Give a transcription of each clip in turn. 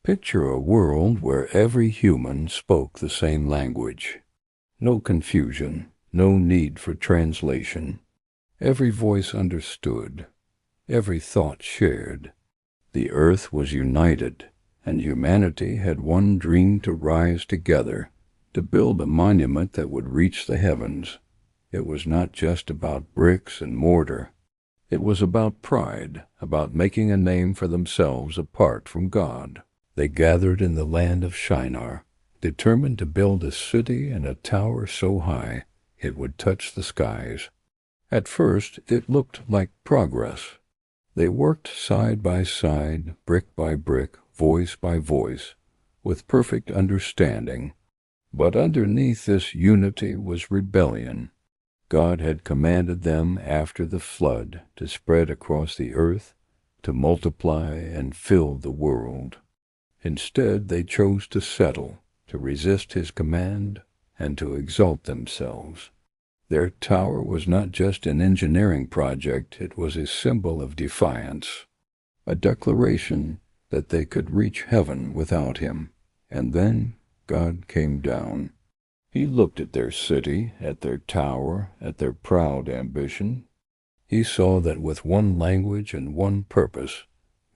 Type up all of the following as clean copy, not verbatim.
Picture a world where every human spoke the same language. No confusion, no need for translation. Every voice understood, every thought shared. The earth was united, and humanity had one dream to rise together, to build a monument that would reach the heavens. It was not just about bricks and mortar. It was about pride, about making a name for themselves apart from God. They gathered in the land of Shinar, determined to build a city and a tower so high it would touch the skies. At first it looked like progress. They worked side by side, brick by brick, voice by voice, with perfect understanding. But underneath this unity was rebellion. God had commanded them after the flood to spread across the earth, to multiply and fill the world. Instead, they chose to settle, to resist his command, and to exalt themselves. Their tower was not just an engineering project, it was a symbol of defiance, a declaration that they could reach heaven without him. And then God came down. He looked at their city, at their tower, at their proud ambition. He saw that with one language and one purpose,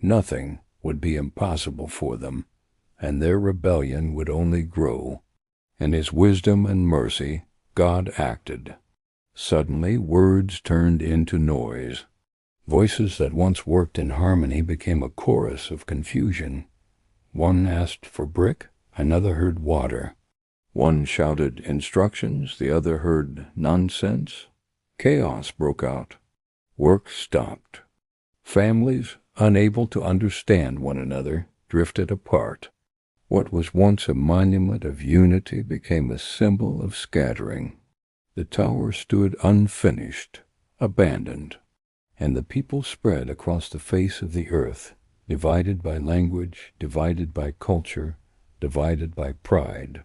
nothing would be impossible for them, and their rebellion would only grow. In his wisdom and mercy, God acted. Suddenly, words turned into noise. Voices that once worked in harmony became a chorus of confusion. One asked for brick, another heard water. One shouted instructions, the other heard nonsense. Chaos broke out. Work stopped. Families, unable to understand one another, drifted apart. What was once a monument of unity became a symbol of scattering. The tower stood unfinished, abandoned, and the people spread across the face of the earth, divided by language, divided by culture, divided by pride.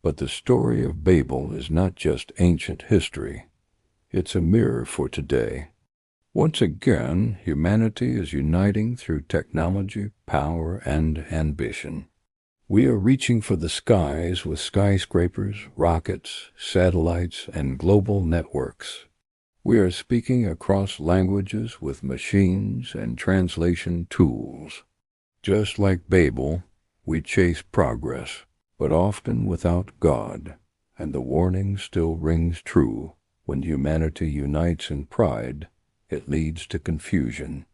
But the story of Babel is not just ancient history. It's a mirror for today. Once again, humanity is uniting through technology, power, and ambition. We are reaching for the skies with skyscrapers, rockets, satellites, and global networks. We are speaking across languages with machines and translation tools. Just like Babel, we chase progress, but often without God, and the warning still rings true. When humanity unites in pride, it leads to confusion.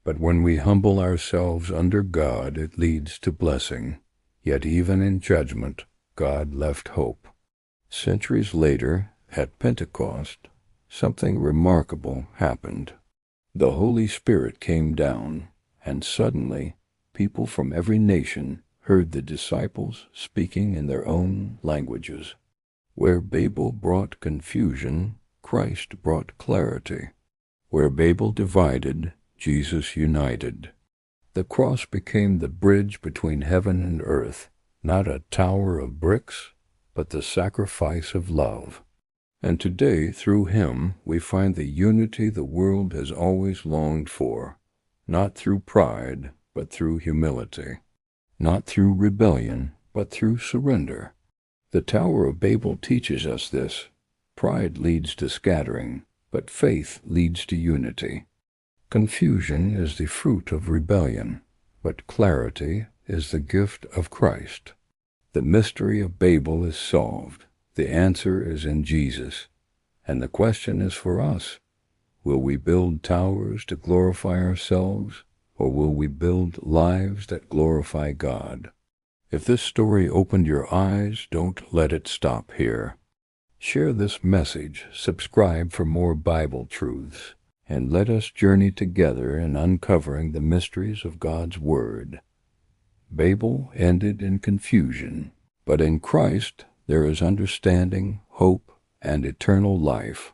But when we humble ourselves under God, it leads to blessing. Yet even in judgment, God left hope. Centuries later, at Pentecost, something remarkable happened. The Holy Spirit came down, and suddenly, people from every nation heard the disciples speaking in their own languages. Where Babel brought confusion, Christ brought clarity. Where Babel divided, Jesus united. The cross became the bridge between heaven and earth, not a tower of bricks, but the sacrifice of love. And today, through him, we find the unity the world has always longed for, not through pride, but through humility. Not through rebellion, but through surrender. The Tower of Babel teaches us this. Pride leads to scattering, but faith leads to unity. Confusion is the fruit of rebellion, but clarity is the gift of Christ. The mystery of Babel is solved. The answer is in Jesus. And the question is for us. Will we build towers to glorify ourselves, or will we build lives that glorify God? If this story opened your eyes, don't let it stop here. Share this message, subscribe for more Bible truths, and let us journey together in uncovering the mysteries of God's Word. Babel ended in confusion, but in Christ there is understanding, hope, and eternal life.